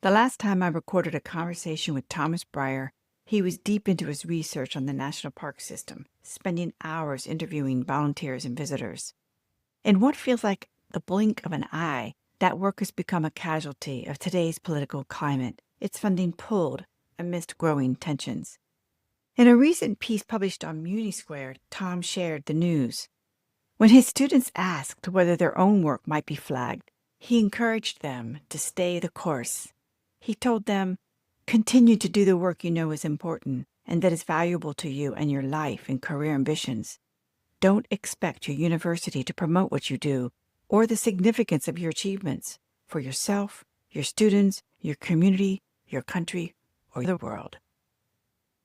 The last time I recorded a conversation with Thomas Breyer, he was deep into his research on the national park system, spending hours interviewing volunteers and visitors. In what feels like the blink of an eye, that work has become a casualty of today's political climate, its funding pulled amidst growing tensions. In a recent piece published on Muni Squared, Tom shared the news. When his students asked whether their own work might be flagged, he encouraged them to stay the course. He told them, continue to do the work you know is important and that is valuable to you and your life and career ambitions. Don't expect your university to promote what you do or the significance of your achievements for yourself, your students, your community, your country, or the world.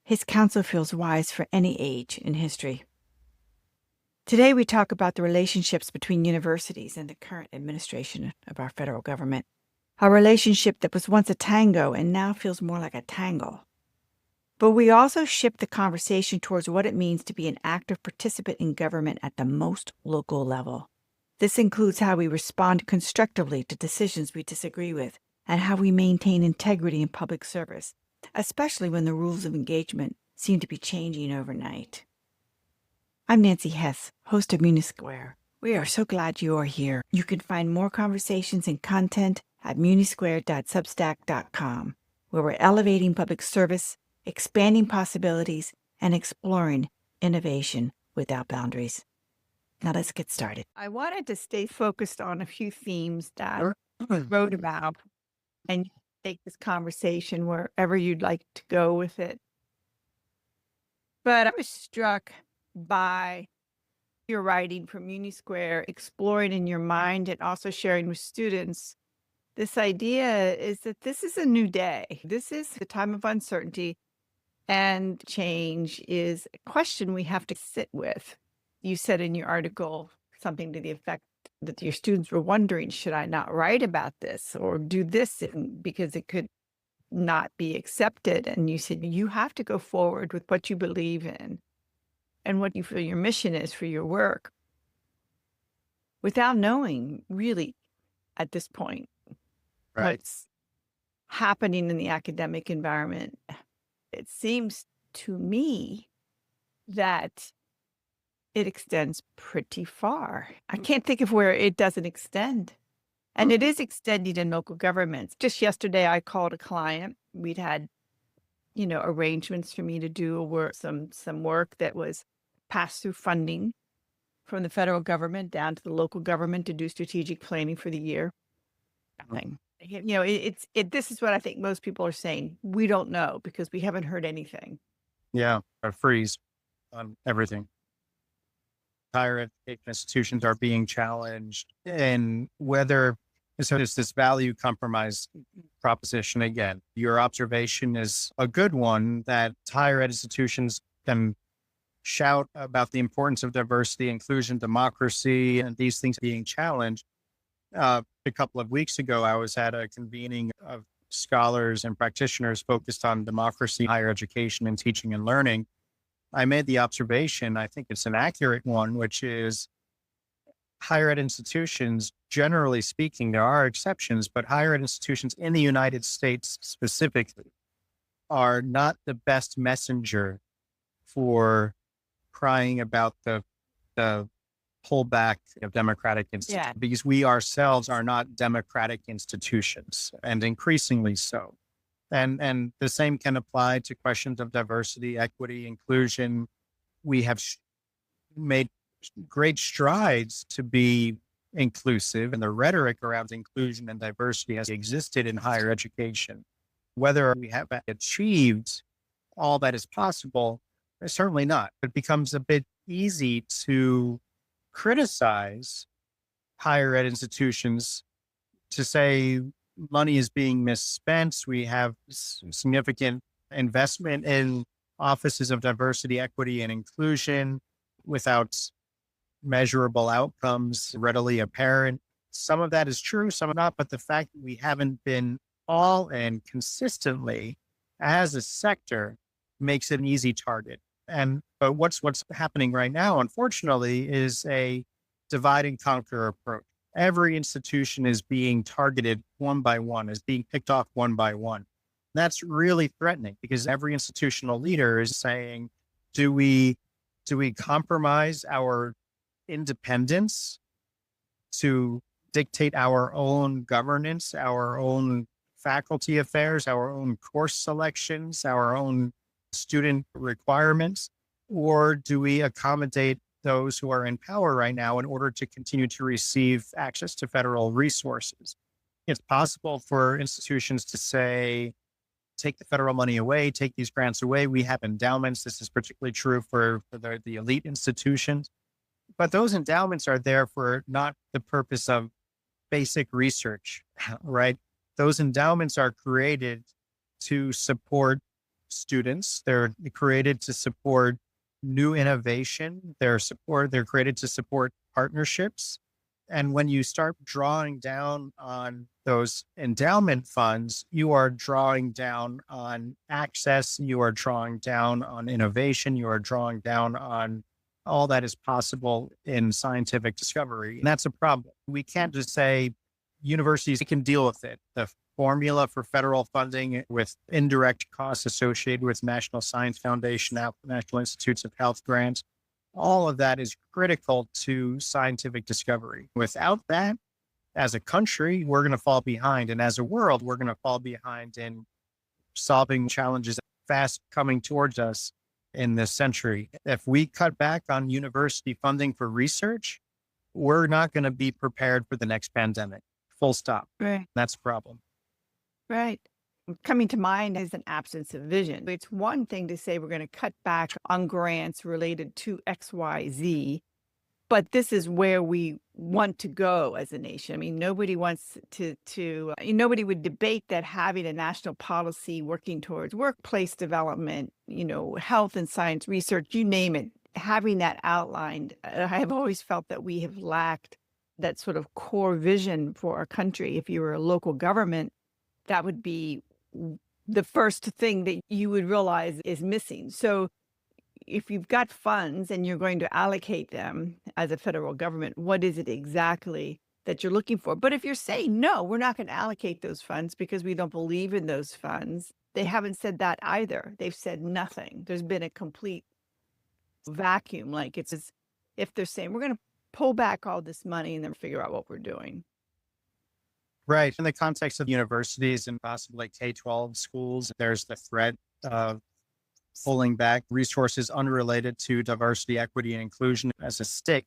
His counsel feels wise for any age in history. Today we talk about the relationships between universities and the current administration of our federal government. A relationship that was once a tango and now feels more like a tangle. But we also shift the conversation towards what it means to be an active participant in government at the most local level. This includes how we respond constructively to decisions we disagree with and how we maintain integrity in public service, especially when the rules of engagement seem to be changing overnight. I'm Nancy Hess, host of Muni Square. We are so glad you are here. You can find more conversations and content at munisquare.substack.com, where we're elevating public service, expanding possibilities, and exploring innovation without boundaries. Now let's get started. I wanted to stay focused on a few themes that I wrote about and take this conversation wherever you'd like to go with it. But I was struck by your writing from Muni Square, exploring in your mind and also sharing with students. This idea is that this is a new day. This is the time of uncertainty, and change is a question we have to sit with. You said in your article something to the effect that your students were wondering, should I not write about this or do this because it could not be accepted? And you said you have to go forward with what you believe in and what you feel your mission is for your work without knowing really at this point what's happening in the academic environment. It seems to me that it extends pretty far. I can't think of where it doesn't extend. And it is extending in local governments. Just yesterday, I called a client. We'd had, arrangements for me to do some work that was pass-through funding from the federal government down to the local government to do strategic planning for the year. Nothing. This is what I think most people are saying. We don't know because we haven't heard anything. Yeah, a freeze on everything. Higher education institutions are being challenged, and whether so there's this value compromise proposition again. Your observation is a good one that higher ed institutions can shout about the importance of diversity, inclusion, democracy, and these things being challenged. A couple of weeks ago, I was at a convening of scholars and practitioners focused on democracy, higher education, and teaching and learning. I made the observation, I think it's an accurate one, which is higher ed institutions, generally speaking, there are exceptions, but higher ed institutions in the United States specifically are not the best messenger for crying about the pullback of democratic institutions, because we ourselves are not democratic institutions, and increasingly so. And the same can apply to questions of diversity, equity, inclusion. We have made great strides to be inclusive, and the rhetoric around inclusion and diversity has existed in higher education. Whether we have achieved all that is possible, certainly not. It becomes a bit easy to criticize higher ed institutions, to say money is being misspent. We have significant investment in offices of diversity, equity, and inclusion without measurable outcomes readily apparent. Some of that is true, some are not, but the fact that we haven't been all in consistently as a sector makes it an easy target. But what's happening right now, unfortunately, is a divide and conquer approach. every institution is being targeted one by one, is being picked off one by one. That's really threatening because every institutional leader is saying, do we compromise our independence to dictate our own governance, our own faculty affairs, our own course selections, our own student requirements? Or do we accommodate those who are in power right now in order to continue to receive access to federal resources? It's possible for institutions to say, take the federal money away, take these grants away. We have endowments. This is particularly true for the elite institutions. But those endowments are there for not the purpose of basic research, right? Those endowments are created to support students. They're created to support new innovation. They're created to support partnerships. And when you start drawing down on those endowment funds, you are drawing down on access, you are drawing down on innovation, you are drawing down on all that is possible in scientific discovery. And that's a problem. We can't just say universities can deal with it. The formula for federal funding with indirect costs associated with National Science Foundation, National Institutes of Health grants, all of that is critical to scientific discovery. Without that, as a country, we're going to fall behind. And as a world, we're going to fall behind in solving challenges fast coming towards us in this century. If we cut back on university funding for research, we're not going to be prepared for the next pandemic. Full stop. Right. That's a problem. Right. Coming to mind is an absence of vision. It's one thing to say we're going to cut back on grants related to XYZ, but this is where we want to go as a nation. I mean, nobody wants nobody would debate that having a national policy working towards workplace development, health and science research, you name it, having that outlined. I have always felt that we have lacked that sort of core vision for our country. If you were a local government, that would be the first thing that you would realize is missing. So if you've got funds and you're going to allocate them as a federal government, what is it exactly that you're looking for? But if you're saying, no, we're not going to allocate those funds because we don't believe in those funds, they haven't said that either. They've said nothing. There's been a complete vacuum. Like it's as if they're saying, we're going to pull back all this money and then figure out what we're doing. Right. In the context of universities and possibly K-12 schools, there's the threat of pulling back resources unrelated to diversity, equity, and inclusion as a stick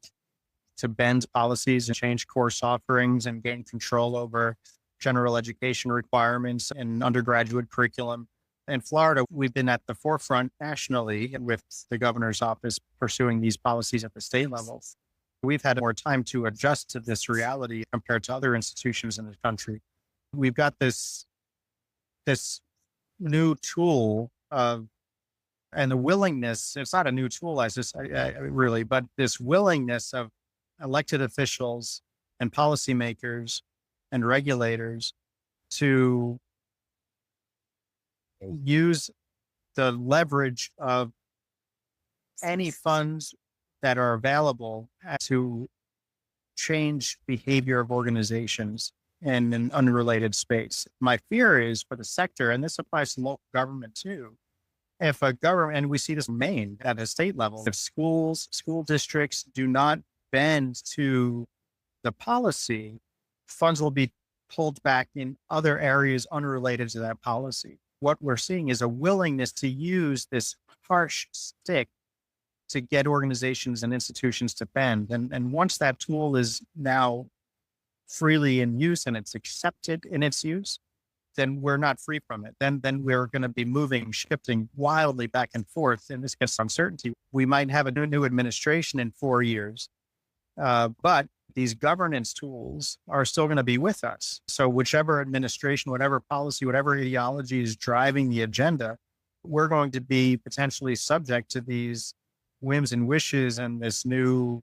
to bend policies and change course offerings and gain control over general education requirements and undergraduate curriculum. In Florida, we've been at the forefront nationally with the governor's office pursuing these policies at the state level. We've had more time to adjust to this reality compared to other institutions in the country. We've got this new tool of, and the willingness, it's not a new tool, really, but this willingness of elected officials and policymakers and regulators to use the leverage of any funds that are available to change behavior of organizations in an unrelated space. My fear is for the sector, and this applies to local government too, if a government, and we see this in Maine at a state level, if school districts do not bend to the policy, funds will be pulled back in other areas unrelated to that policy. What we're seeing is a willingness to use this harsh stick to get organizations and institutions to bend. And once that tool is now freely in use and it's accepted in its use, then we're not free from it. Then we're going to be shifting wildly back and forth. And this gets uncertainty. We might have a new administration in 4 years, but these governance tools are still going to be with us. So whichever administration, whatever policy, whatever ideology is driving the agenda, we're going to be potentially subject to these whims and wishes and this new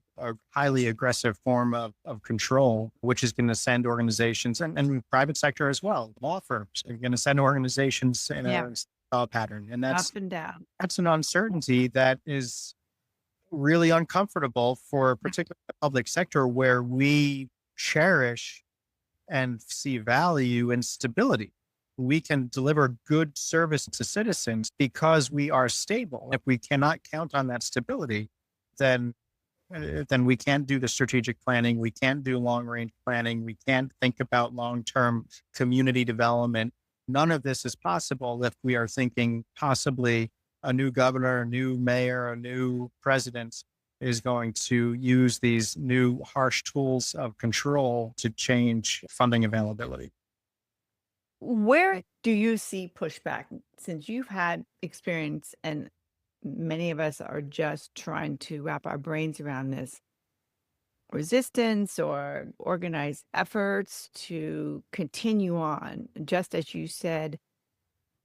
highly aggressive form of control, which is going to send organizations and private sector as well, law firms are going to send organizations in a pattern. And that's up and down. That's an uncertainty that is really uncomfortable for particularly the public sector, where we cherish and see value in stability. We can deliver good service to citizens because we are stable. If we cannot count on that stability, then then we can't do the strategic planning. We can't do long range planning. We can't think about long term community development. None of this is possible if we are thinking possibly a new governor, a new mayor, a new president is going to use these new harsh tools of control to change funding availability. Where do you see pushback since you've had experience and many of us are just trying to wrap our brains around this resistance or organized efforts to continue on, just as you said,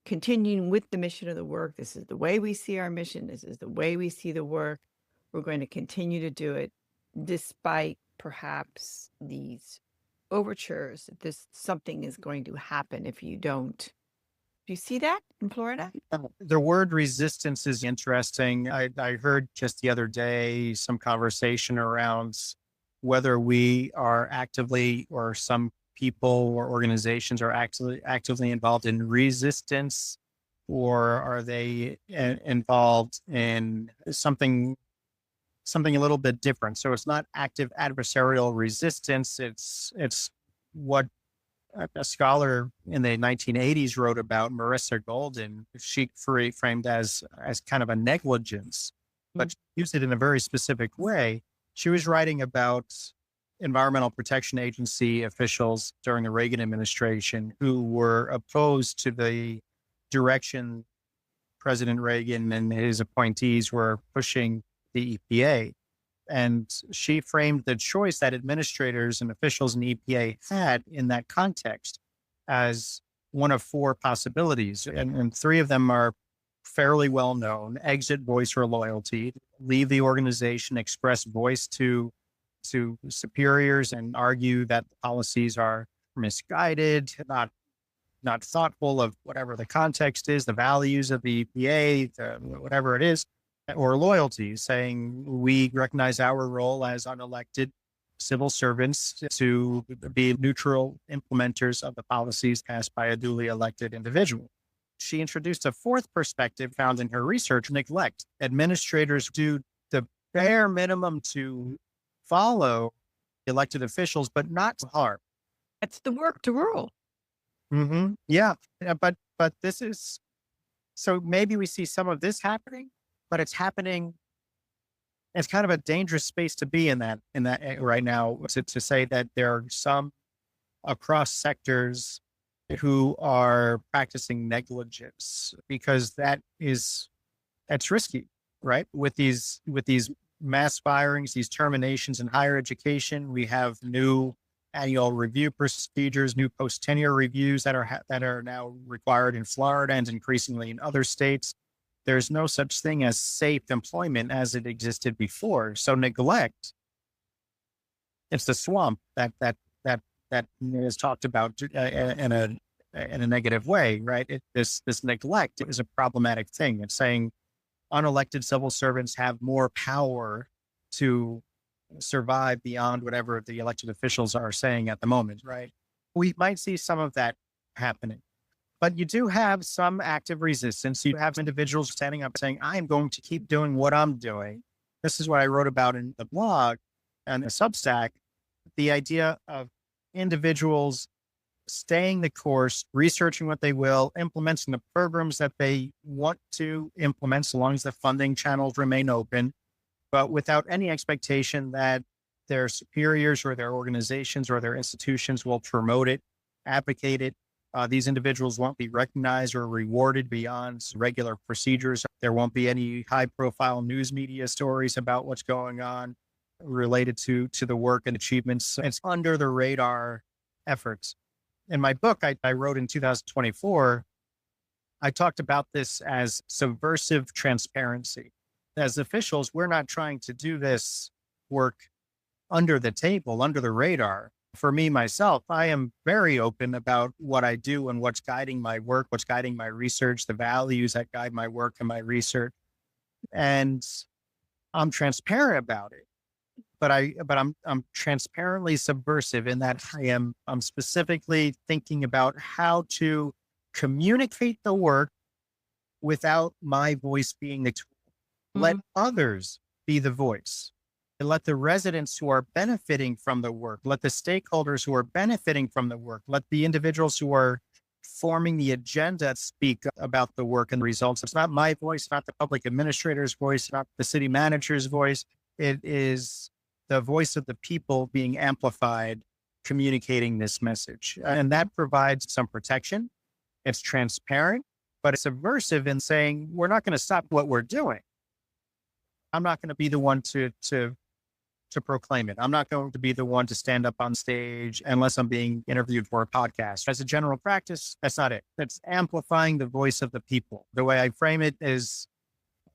continuing with the mission of the work. This is the way we see our mission. This is the way we see the work. We're going to continue to do it despite perhaps these overtures that this something is going to happen if you don't. Do you see that in Florida? The word resistance is interesting. I heard just the other day some conversation around whether we are actively or some people or organizations are actively involved in resistance, or are they involved in something a little bit different. So it's not active adversarial resistance. It's what a scholar in the 1980s wrote about, Marissa Golden. She framed as kind of a negligence, but she used it in a very specific way. She was writing about Environmental Protection Agency officials during the Reagan administration who were opposed to the direction President Reagan and his appointees were pushing the EPA. And she framed the choice that administrators and officials in EPA had in that context as one of four possibilities. And three of them are fairly well known: exit, voice, or loyalty, leave the organization, express voice to superiors and argue that the policies are misguided, not thoughtful of whatever the context is, the values of the EPA, whatever it is, or loyalty, saying we recognize our role as unelected civil servants to be neutral implementers of the policies passed by a duly elected individual. She introduced a fourth perspective found in her research: neglect. Administrators do the bare minimum to follow elected officials, but not to harm. It's the work to rule. Yeah. But this is, so maybe we see some of this happening, but it's happening. It's kind of a dangerous space to be in that right now, to say that there are some across sectors who are practicing negligence, because that's risky, right? With these mass firings, these terminations in higher education, we have new annual review procedures, new post tenure reviews that are now required in Florida and increasingly in other states. There's no such thing as safe employment as it existed before. So neglect, it's the swamp that is talked about in a negative way, right? This neglect is a problematic thing. It's saying unelected civil servants have more power to survive beyond whatever the elected officials are saying at the moment, right? We might see some of that happening. But you do have some active resistance. You have individuals standing up saying, I'm going to keep doing what I'm doing. This is what I wrote about in the blog and the Substack. The idea of individuals staying the course, researching what they will, implementing the programs that they want to implement, so long as the funding channels remain open, but without any expectation that their superiors or their organizations or their institutions will promote it, advocate it. These individuals won't be recognized or rewarded beyond regular procedures. There won't be any high profile news media stories about what's going on related to the work and achievements. It's under the radar efforts. In my book, I wrote in 2024, I talked about this as subversive transparency. As officials, we're not trying to do this work under the table, under the radar. For me, myself, I am very open about what I do and what's guiding my work, what's guiding my research, the values that guide my work and my research. And I'm transparent about it. I'm transparently subversive in that I'm specifically thinking about how to communicate the work without my voice being the tool. Let Mhm. others be the voice. And let the residents who are benefiting from the work, let the stakeholders who are benefiting from the work, let the individuals who are forming the agenda speak about the work and the results. It's not my voice, not the public administrator's voice, not the city manager's voice. It is the voice of the people being amplified, communicating this message. And that provides some protection. It's transparent, but it's subversive in saying, we're not going to stop what we're doing. I'm not going to be the one to proclaim it. I'm not going to be the one to stand up on stage unless I'm being interviewed for a podcast. As a general practice, that's not it. That's amplifying the voice of the people. The way I frame it is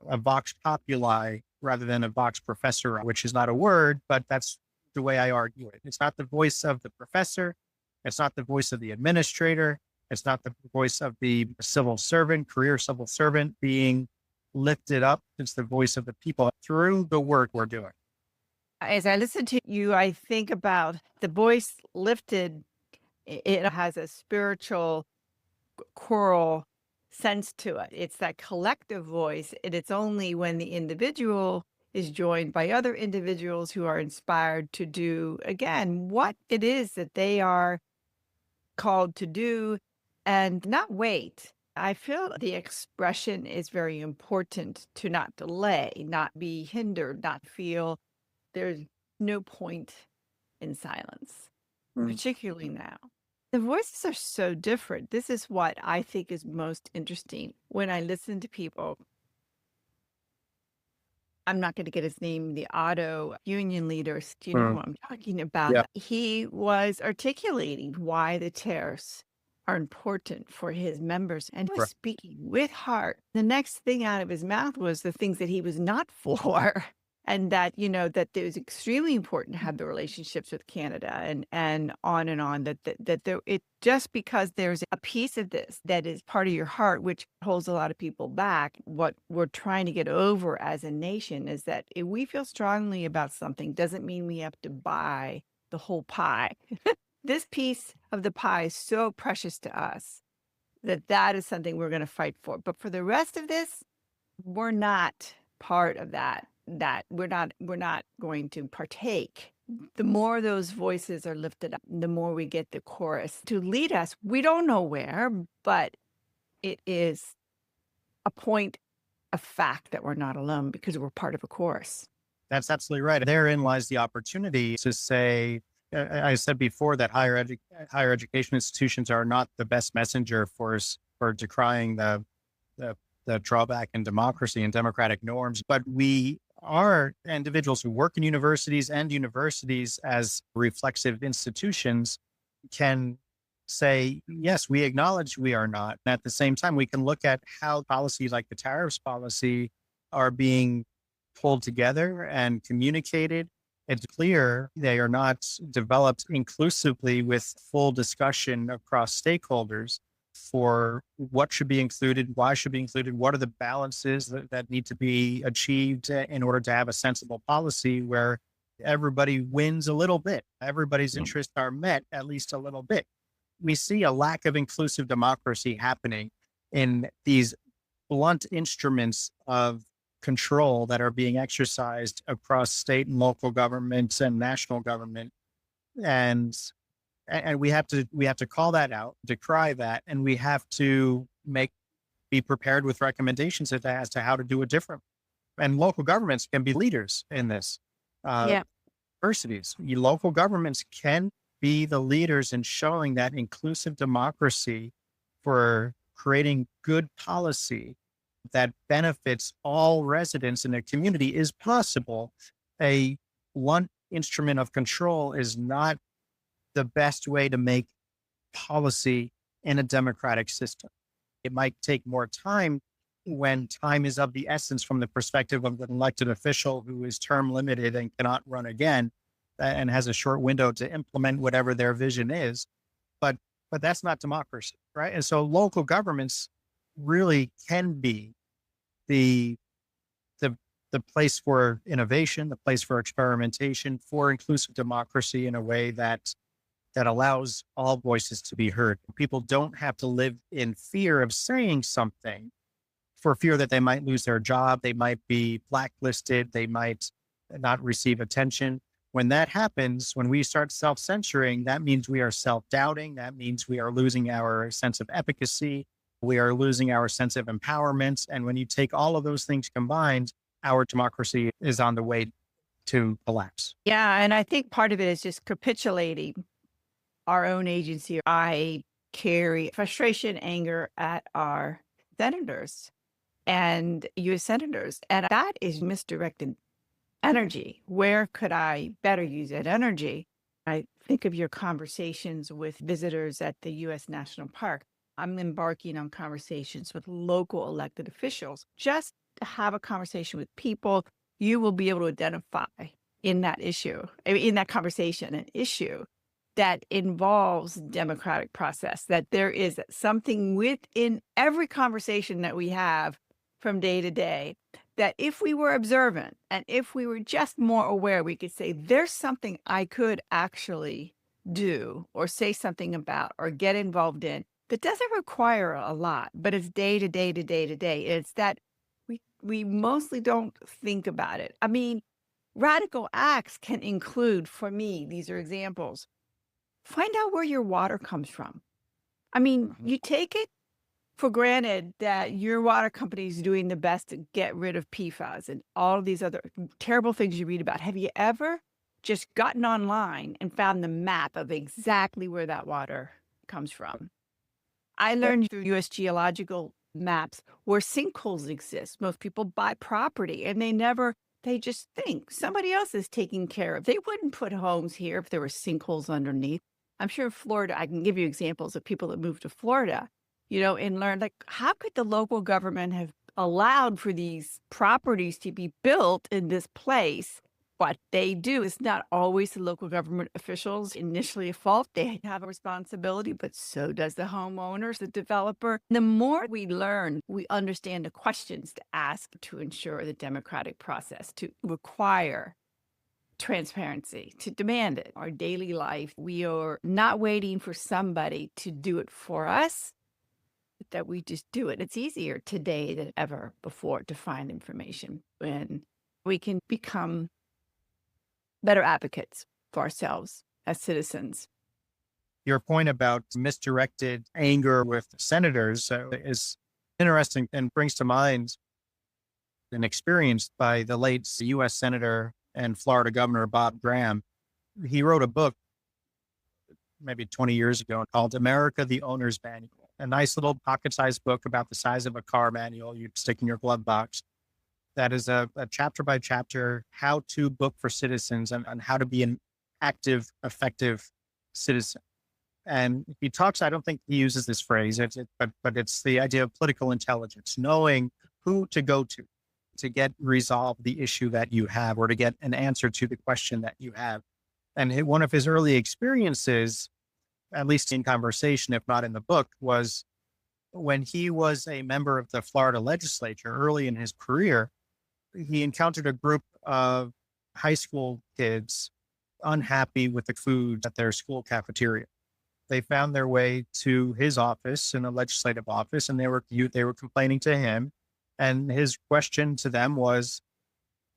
a vox populi rather than a vox professor, which is not a word, but that's the way I argue it. It's not the voice of the professor. It's not the voice of the administrator. It's not the voice of the civil servant, career civil servant being lifted up. It's the voice of the people through the work we're doing. As I listen to you, I think about the voice lifted. It has a spiritual choral sense to it. It's that collective voice, and it's only when the individual is joined by other individuals who are inspired to do, again, what it is that they are called to do and not wait. I feel the expression is very important to not delay, not be hindered, not feel there's no point in silence, Mm. particularly now. The voices are so different. This is what I think is most interesting when I listen to people. I'm not going to get his name, the auto union leader. Do you know who Mm. I'm talking about? Yeah. He was articulating why the tariffs are important for his members and was Right. speaking with heart. The next thing out of his mouth was the things that he was not for. And that, that it was extremely important to have the relationships with Canada and on, that there, it just because there's a piece of this that is part of your heart, which holds a lot of people back. What we're trying to get over as a nation is that if we feel strongly about something doesn't mean we have to buy the whole pie. This piece of the pie is so precious to us that is something we're going to fight for. But for the rest of this, we're not part of that we're not going to partake. The more those voices are lifted up, the more we get the chorus to lead us. We don't know where, but it is a point of fact that we're not alone because we're part of a chorus. That's absolutely right. Therein lies the opportunity to say, I said before that higher education institutions are not the best messenger for decrying the, the drawback in democracy and democratic norms, but we are individuals who work in universities, and universities as reflexive institutions can say, yes, we acknowledge we are not. And at the same time, we can look at how policies like the tariffs policy are being pulled together and communicated. It's clear they are not developed inclusively with full discussion across stakeholders for what should be included, why should be included, what are the balances that need to be achieved in order to have a sensible policy where everybody wins a little bit, everybody's interests are met at least a little bit. We see a lack of inclusive democracy happening in these blunt instruments of control that are being exercised across state and local governments and national government. And we have to call that out, decry that, and we have to be prepared with recommendations as to how to do it different. And local governments can be leaders in this. Uh, Yeah. Universities, local governments can be the leaders in showing that inclusive democracy for creating good policy that benefits all residents in a community is possible. A blunt instrument of control is not the best way to make policy in a democratic system. It might take more time when time is of the essence from the perspective of an elected official who is term limited and cannot run again and has a short window to implement whatever their vision is. But that's not democracy, right? And so local governments really can be the the the place for innovation, the place for experimentation, for inclusive democracy in a way that allows all voices to be heard. People don't have to live in fear of saying something for fear that they might lose their job, they might be blacklisted, they might not receive attention. When that happens, when we start self-censoring, that means we are self-doubting. That means we are losing our sense of efficacy. We are losing our sense of empowerment. And when you take all of those things combined, our democracy is on the way to collapse. Yeah. And I think part of it is just capitulating our own agency. I carry frustration, anger at our senators and US senators. And that is misdirected energy. Where could I better use that energy? I think of your conversations with visitors at the US National Park. I'm embarking on conversations with local elected officials just to have a conversation with people you will be able to identify in that issue, in that conversation, an issue that involves democratic process, that there is something within every conversation that we have from day to day, that if we were observant and if we were just more aware, we could say, there's something I could actually do or say something about or get involved in that doesn't require a lot, but it's day to day to day to day. It's that we mostly don't think about it. I mean, radical acts can include, for me, these are examples. Find out where your water comes from. I mean, you take it for granted that your water company is doing the best to get rid of PFAS and all of these other terrible things you read about. Have you ever just gotten online and found the map of exactly where that water comes from? I learned through US geological maps where sinkholes exist. Most people buy property and they just think somebody else is taking care of. They wouldn't put homes here if there were sinkholes underneath. I'm sure Florida, I can give you examples of people that moved to Florida, and learned, like, how could the local government have allowed for these properties to be built in this place? What they do is not always the local government officials initially at fault. They have a responsibility, but so does the homeowners, the developer. The more we learn, we understand the questions to ask to ensure the democratic process, to require transparency, to demand it. Our daily life, we are not waiting for somebody to do it for us, but that we just do it. It's easier today than ever before to find information, and we can become better advocates for ourselves as citizens. Your point about misdirected anger with senators is interesting and brings to mind an experience by the late U.S. Senator and Florida Governor Bob Graham. He wrote a book maybe 20 years ago called America, the Owner's Manual, a nice little pocket-sized book about the size of a car manual you'd stick in your glove box. That is a chapter by chapter how-to book for citizens on how to be an active, effective citizen. And he talks, I don't think he uses this phrase, but it's the idea of political intelligence, knowing who to go to get resolved the issue that you have or to get an answer to the question that you have. And one of his early experiences, at least in conversation, if not in the book, was when he was a member of the Florida legislature early in his career. He encountered a group of high school kids unhappy with the food at their school cafeteria. They found their way to his office in the legislative office, and they were complaining to him. And his question to them was,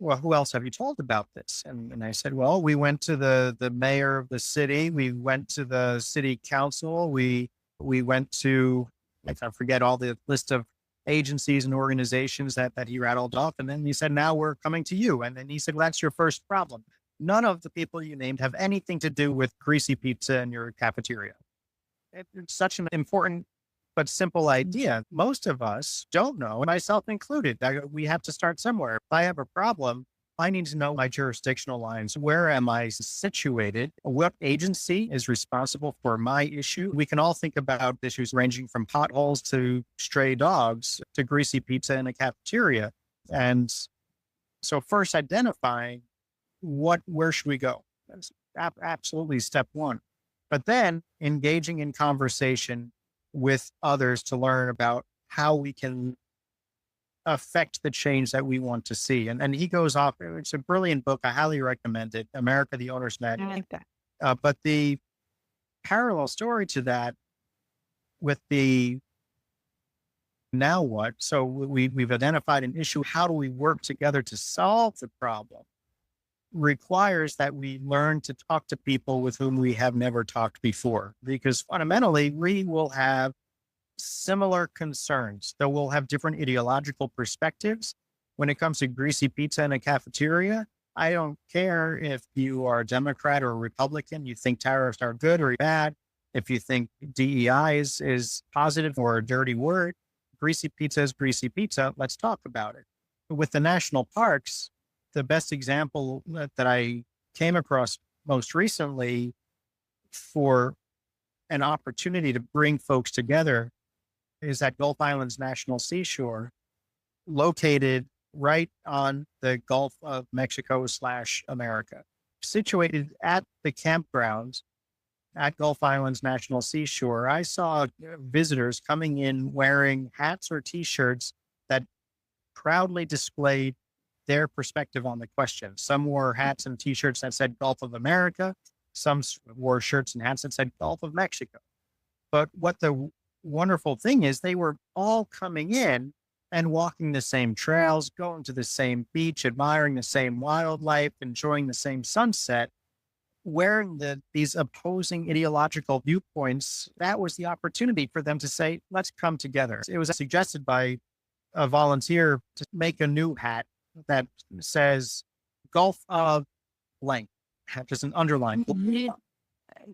well, who else have you told about this? And I said, well, we went to the mayor of the city. We went to the city council. We went to, I forget all the list of agencies and organizations that he rattled off. And then he said, now we're coming to you. And then he said, well, that's your first problem. None of the people you named have anything to do with greasy pizza in your cafeteria. It's such an important but simple idea. Most of us don't know, and myself included, that we have to start somewhere. If I have a problem, I need to know my jurisdictional lines. Where am I situated? What agency is responsible for my issue? We can all think about issues ranging from potholes to stray dogs to greasy pizza in a cafeteria. And so first identifying where should we go? That's absolutely step one. But then engaging in conversation with others to learn about how we can affect the change that we want to see. And he goes off. It's a brilliant book. I highly recommend it. America, the Owner's I Manual. like that. But the parallel story to that with the now what? So we've identified an issue. How do we work together to solve the problem? Requires that we learn to talk to people with whom we have never talked before, because fundamentally we will have similar concerns, though we'll have different ideological perspectives. When it comes to greasy pizza in a cafeteria, I don't care if you are a Democrat or a Republican, you think tariffs are good or bad. If you think DEI is positive or a dirty word, greasy pizza is greasy pizza. Let's talk about it. With the national parks, the best example that I came across most recently for an opportunity to bring folks together is at Gulf Islands National Seashore, located right on the Gulf of Mexico / America, situated at the campgrounds at Gulf Islands National Seashore. I saw visitors coming in wearing hats or T-shirts that proudly displayed their perspective on the question. Some wore hats and T-shirts that said Gulf of America. Some wore shirts and hats that said Gulf of Mexico. But what the wonderful thing is, they were all coming in and walking the same trails, going to the same beach, admiring the same wildlife, enjoying the same sunset, wearing these opposing ideological viewpoints. That was the opportunity for them to say, let's come together. It was suggested by a volunteer to make a new hat that says Gulf of blank, just an underline. Mhm.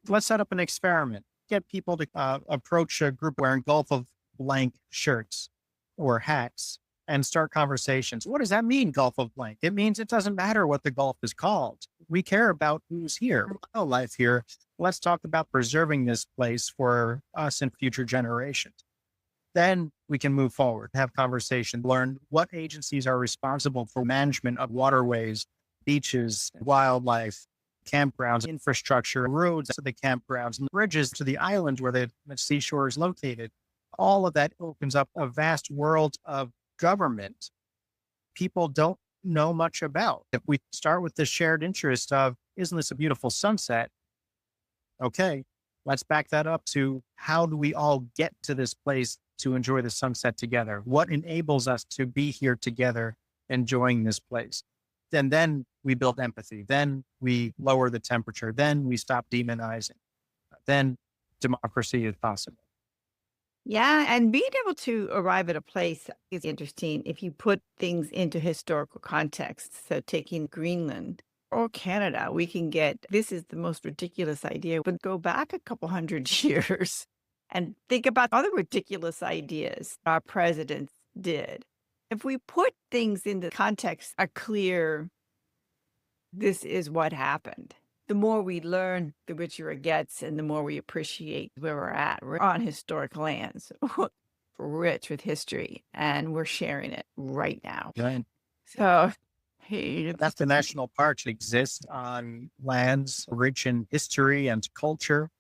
Let's set up an experiment. Get people to approach a group wearing Gulf of blank shirts or hats and start conversations. What does that mean, Gulf of blank? It means it doesn't matter what the Gulf is called. We care about who's here, wildlife here. Let's talk about preserving this place for us and future generations. Then we can move forward, have conversation, learn what agencies are responsible for management of waterways, beaches, wildlife, campgrounds, infrastructure, roads to the campgrounds, and bridges to the island where the seashore is located. All of that opens up a vast world of government people don't know much about. If we start with the shared interest of, isn't this a beautiful sunset? Okay, let's back that up to how do we all get to this place to enjoy the sunset together? What enables us to be here together enjoying this place? And then we build empathy. Then we lower the temperature. Then we stop demonizing. Then democracy is possible. Yeah, and being able to arrive at a place is interesting if you put things into historical context. So taking Greenland or Canada, we can get this is the most ridiculous idea, but go back a couple hundred years and think about other ridiculous ideas our presidents did. If we put things into context, a clear, this is what happened. The more we learn, the richer it gets, and the more we appreciate where we're at. We're on historic lands, rich with history, and we're sharing it right now. Right. So, hey, That's the national parks exist on lands rich in history and culture.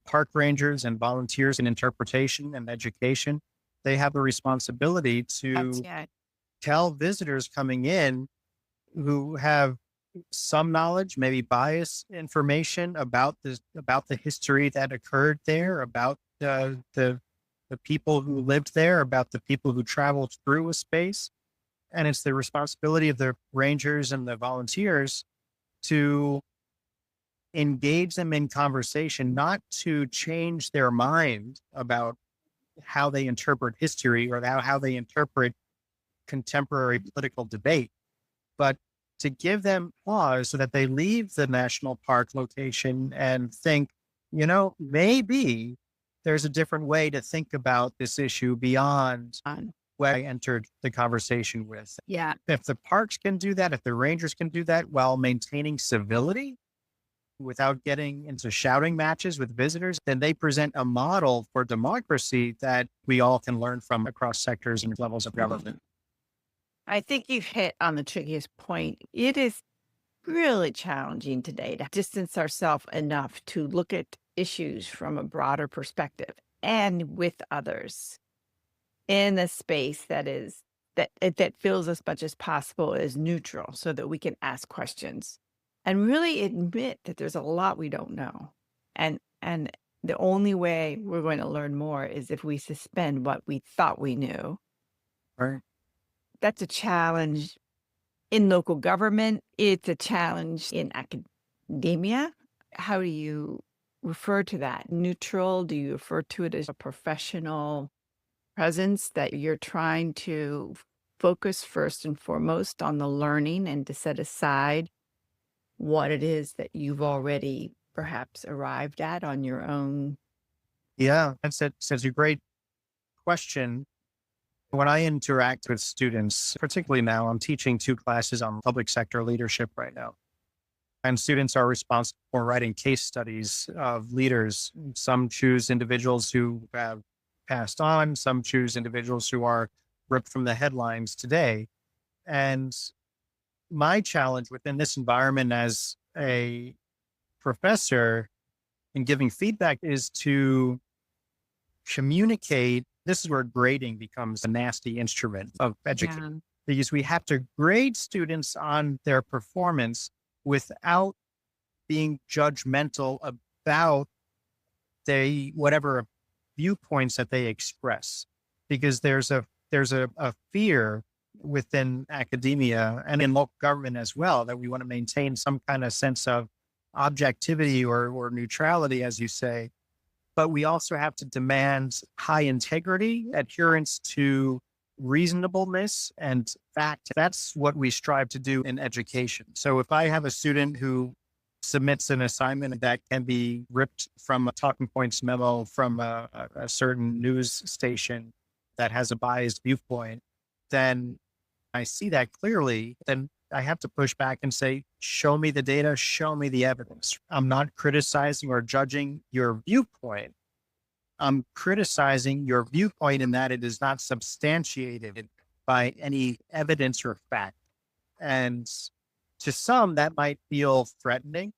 Park rangers and volunteers in interpretation and education, they have a responsibility to yeah, tell visitors coming in who have some knowledge, maybe biased information about the history that occurred there, about the people who lived there, about the people who traveled through a space. And it's the responsibility of the rangers and the volunteers to engage them in conversation, not to change their mind about how they interpret history or how they interpret contemporary political debate, but to give them pause so that they leave the national park location and think, maybe there's a different way to think about this issue beyond what I entered the conversation with. yeah. If the parks can do that, if the rangers can do that while maintaining civility without getting into shouting matches with visitors, then they present a model for democracy that we all can learn from across sectors and levels of government. I think you've hit on the trickiest point. It is really challenging today to distance ourselves enough to look at issues from a broader perspective and with others in a space that is that feels as much as possible as neutral so that we can ask questions and really admit that there's a lot we don't know. And the only way we're going to learn more is if we suspend what we thought we knew. Right. That's a challenge in local government. It's a challenge in academia. How do you refer to that? Neutral? Do you refer to it as a professional presence that you're trying to focus first and foremost on the learning and to set aside what it is that you've already perhaps arrived at on your own? Yeah, that's a great question. When I interact with students, particularly now, I'm teaching 2 classes on public sector leadership right now. And students are responsible for writing case studies of leaders. Some choose individuals who have passed on, some choose individuals who are ripped from the headlines today. And my challenge within this environment as a professor in giving feedback is to communicate. This is where grading becomes a nasty instrument of education, Yeah. because we have to grade students on their performance without being judgmental about whatever viewpoints that they express, because there's a fear within academia and in local government as well that we want to maintain some kind of sense of objectivity or neutrality, as you say. But we also have to demand high integrity, adherence to reasonableness and fact. That's what we strive to do in education. So if I have a student who submits an assignment that can be ripped from a talking points memo from a certain news station that has a biased viewpoint, then I see that clearly, then I have to push back and say, show me the data, show me the evidence. I'm not criticizing or judging your viewpoint. I'm criticizing your viewpoint in that it is not substantiated by any evidence or fact. And to some, that might feel threatening.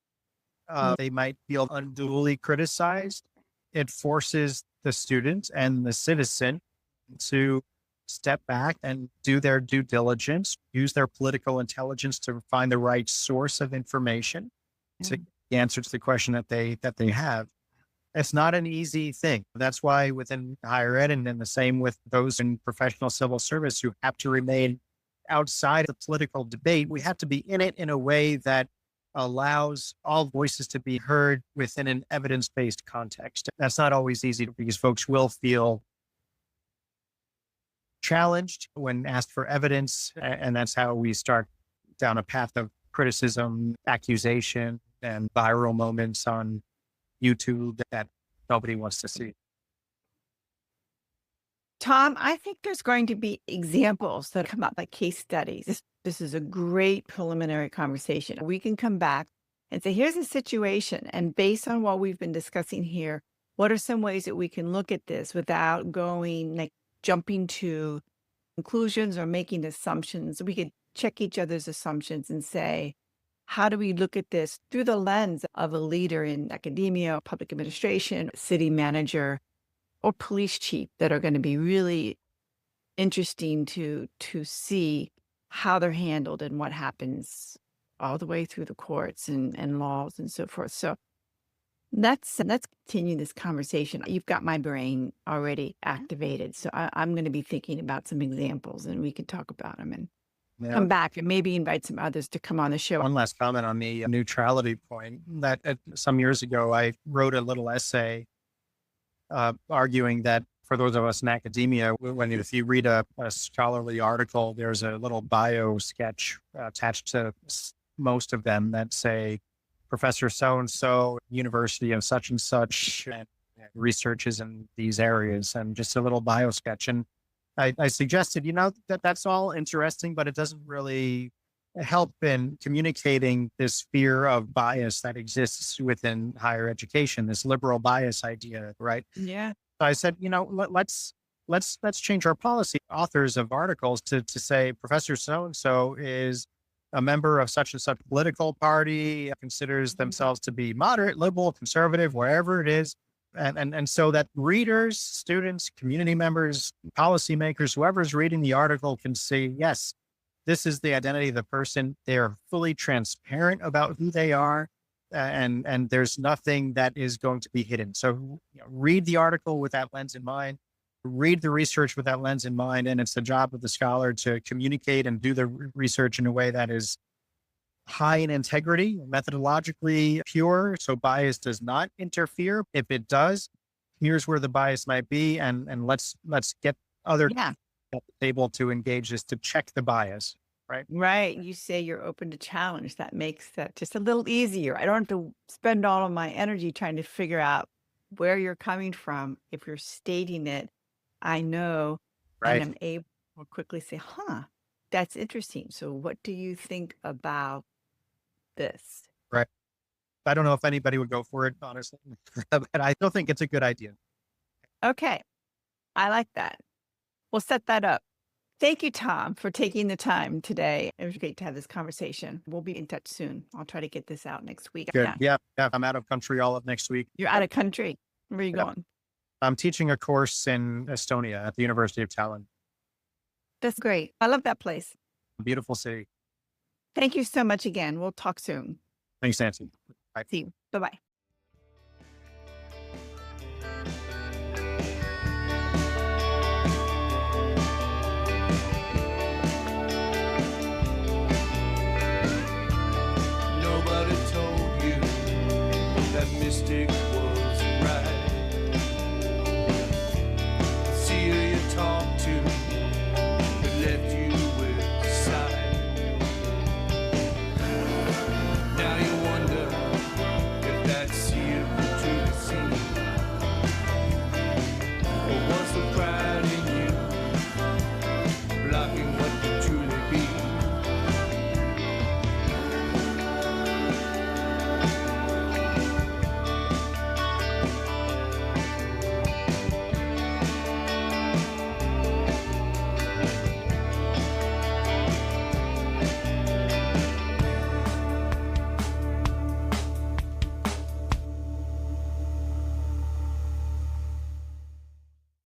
Mm. They might feel unduly criticized. It forces the student and the citizen to step back and do their due diligence, use their political intelligence to find the right source of information to answer to the question that they have. It's not an easy thing. That's why within higher ed, and then the same with those in professional civil service who have to remain outside the political debate, we have to be in it in a way that allows all voices to be heard within an evidence-based context. That's not always easy because folks will feel challenged when asked for evidence. And that's how we start down a path of criticism, accusation, and viral moments on YouTube that nobody wants to see. Tom, I think there's going to be examples that come up like case studies. This is a great preliminary conversation. We can come back and say, here's a situation. And based on what we've been discussing here, what are some ways that we can look at this without going like jumping to conclusions or making assumptions? We could check each other's assumptions and say, how do we look at this through the lens of a leader in academia, public administration, city manager, or police chief that are going to be really interesting to see how they're handled and what happens all the way through the courts and laws and so forth. So let's continue this conversation. You've got my brain already activated, so I'm going to be thinking about some examples, and we can talk about them and Yeah. come back and maybe invite some others to come on the show. One last comment on the neutrality point. That some years ago, I wrote a little essay arguing that for those of us in academia, if you read a scholarly article, there's a little bio sketch attached to most of them that say Professor so-and-so, University of such and such, and researches in these areas, and just a little bio sketch. And I suggested, that's all interesting, but it doesn't really help in communicating this fear of bias that exists within higher education, this liberal bias idea, right? Yeah. So I said, let's change our policy. Authors of articles to say Professor so-and-so is a member of such and such political party, considers themselves to be moderate, liberal, conservative, wherever it is. And so that readers, students, community members, policymakers, whoever's reading the article can see, yes, this is the identity of the person. They're fully transparent about who they are. And there's nothing that is going to be hidden. So read the article with that lens in mind, read the research with that lens in mind. And it's the job of the scholar to communicate and do the research in a way that is high in integrity, methodologically pure. So bias does not interfere. If it does, here's where the bias might be. And let's get other Yeah. at the table to engage this, to check the bias. Right. Right. You say you're open to challenge. That makes that just a little easier. I don't have to spend all of my energy trying to figure out where you're coming from. If you're stating it, I know and Right. I'm able to quickly say, that's interesting. So what do you think about this? Right. I don't know if anybody would go for it, honestly, but I still think it's a good idea. Okay. I like that. We'll set that up. Thank you, Tom, for taking the time today. It was great to have this conversation. We'll be in touch soon. I'll try to get this out next week. Good. Yeah. Yeah. Yeah. I'm out of country all of next week. You're out of country. Where are you Yep. going? I'm teaching a course in Estonia at the University of Tallinn. That's great. I love that place. Beautiful city. Thank you so much again. We'll talk soon. Thanks, Nancy. Bye. See you. Bye-bye.